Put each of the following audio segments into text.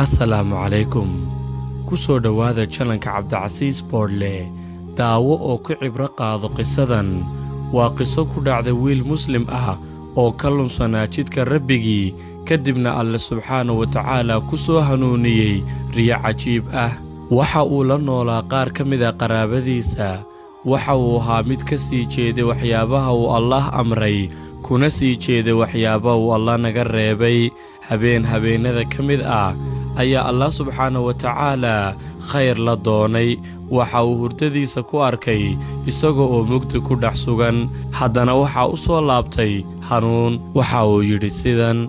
Assalaamu calaykum. Ku soo dhawaada channelka Cabdicasiis Boardle. Daawo oo ku cibro qaado qisadan. Waa qiso ku dhacday wiil Muslim ah oo ka lunsanaa jidka Rabbigii, kadibna Alle subxaanahu wa tacaala ku soo hanuuniyey riyo cajiib ah. Waxa uu la noolaa qaar ka mid ah qaraabadiisa. Waxa uu ahaa mid ka sii jeeday waxyaabaha uu Allah amray, kuna sii jeeday waxyaabaha uu Allah naga reebay. Habeenada ka mid ah ayaa Allah subxaanahu wa tacaala khayr la doonay. Waxa uu hurdadiisa ku arkay isagoo oo mugdi ku dhex sugan, haddana waxa u soo laabtay hanuun. Waxa uu yidhi sidan: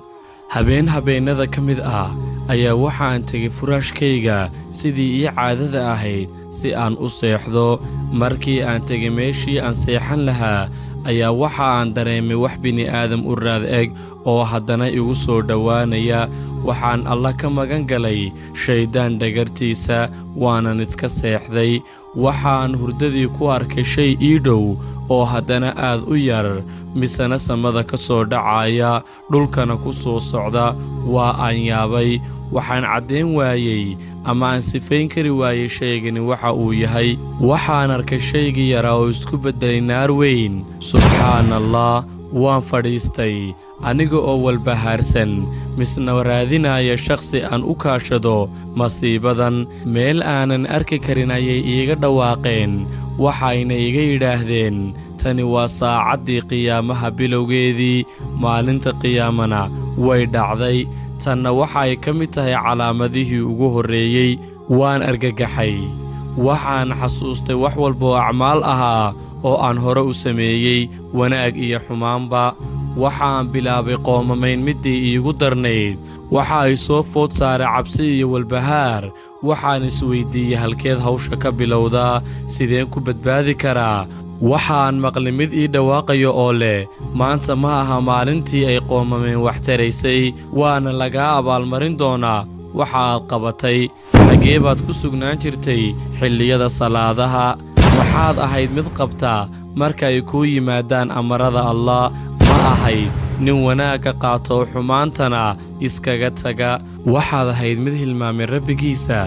habeenada ka mid ah ayaa waxaan tegay furaashkayga sidii ii caadada ahayd si aan u seexdo. Markii aan tegay meeshii aan seexan lahaa ayaa waxa aan dareemay wax bini'aadam u raad eg oo haddana igu soo dhowaanaya. Waxaan Allah ka magan galay shaydaan dhagartiisa, waanan iska seexday. Waxaan hurdadii ku arkay shay ii dhow oo haddana aad u yar, misena samada ka soo dhacaya, dhulkana ku soo socda. Waa aan yaabay. Waxaan caddayn waayey ama aan sifayn kari waayey shaygani waxa uu yahay. Waxaan arkay shaygii yaraa oo isku beddelay naar weyn. Subxaanallah. Waan fadhiistay aniga oo walbahaarsan, misna raadinaya shakhsi aan u kaashado masiibadan. Meel aanan arki karin ayay iiga dhawaaqeen, waxayna iga yidhaahdeen tani waa saacaddii qiyaamaha bilowgeedii. Maalinta qiyaamana way dhacday. tanna waxay ka mid tahay calaamadihii ugu horreeyey. Waan argagaxay. Waxaan xasuustay wax walba oo acmaal ahaa oo aan hore u sameeyey, wanaag iyo xumaanba. Waxaan bilaabay qoomamayn middii iigu darnayd. Waxa ay soo food saaray cabsi iyo walbahaar. Waxaan isweydiiyey halkeed hawsha ka bilowdaa, sideen ku badbaadi karaa. Waxaan maqlay mid ii dhawaaqayo oo leh, maanta ma aha maalintii ay qoomameen wax taraysay, waana lagaa abaalmarin doonaa waxa aad qabatay. Xaggee baad ku sugnaan jirtay xilliyada salaadaha? Maxaad ahayd mid qabta marka ay kuu yimaadaan amarada Allah? Ma ahayd nin wanaagga qaato xumaantana iskaga taga? Waxaad ahayd mid hilmaamay Rabbigiisa.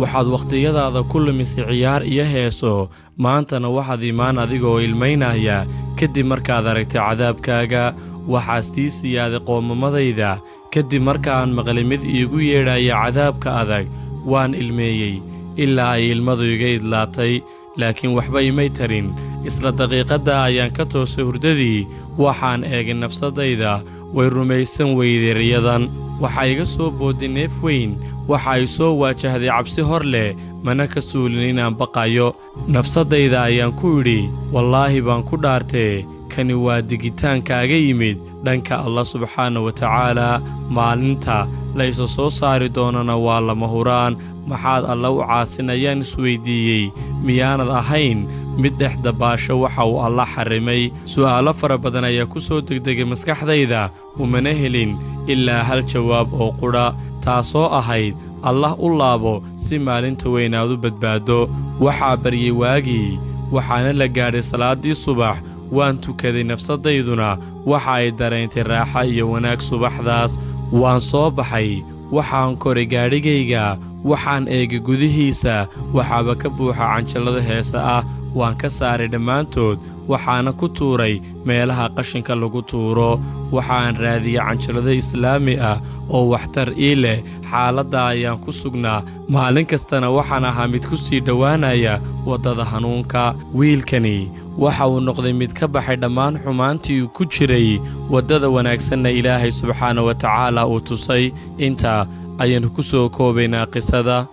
Waxaad waqtiyadaada ku lumisay ciyaar iyo heeso. Maantana waxaad imaan adigoo ilmaynaya kadib markaad aragtay cadaabkaaga. Waxaad sii siyaaday qoomamadayda kadib markaan maqlay mid iigu yeedhaya cadaabka adag. Waan ilmeeyey ilaa ay ilmadu iga idlaatay, laakiin waxba imay tarin. Isla daqiiqadda ayaan ka toosay hurdadii. Waxaan eegay nafsadayda, way rumaysan weyday riyadan. Waxa iga soo booday neef weyn. Waxa ay soo waajahday cabsi hor leh, mana ka suulin inaan baqayo. Nafsadayda ayaan ku idhi, wallaahi baan ku dhaartee, kani waa digitaankaaga yimid dhanka Allah subxaanahu wa tacaala. Maalinta la isa soo saari doonana waa lama huraan. Maxaad Alla u caasinayaan isweydiiyey? miyaanad ahayn mid dhex dabaasho waxa uu Allah xarimay? su'aalo fara badan ayaa ku soo degdegay maskaxdayda, umana helin ilaa hal jawaab oo qudha, taasoo ahayd Allah u laabo si maalinta weyn aad u badbaado. Waxaa baryey waagii, waxaana la gaadhay salaaddii subax. Waan tukaday, nafsadayduna waxa ay dareentay raaxa iyo wanaag subaxdaas. Waan soo baxay. Waxaan koray gaadhigayga. Waxaan eegay gudihiisa. Waxaaba ka buuxa canjalada heesa ah. Waan ka saaray dhammaantood, waxaana ku tuuray meelaha qashinka lagu tuuro. Waxaan raadiyey canjalada islaami ah oo waxtar ii leh. Xaaladda ayaan ku sugnaa. Maalin kastana waxaan ahaa mid ku sii dhowaanaya waddada hanuunka. Wiilkani waxa uu noqday mid ka baxay dhammaan xumaantii ku jiray, waddada wanaagsanna Ilaahay subxaanahu wa tacaala uu tusay. Intaa ayaannu ku soo koobaynaa qisada.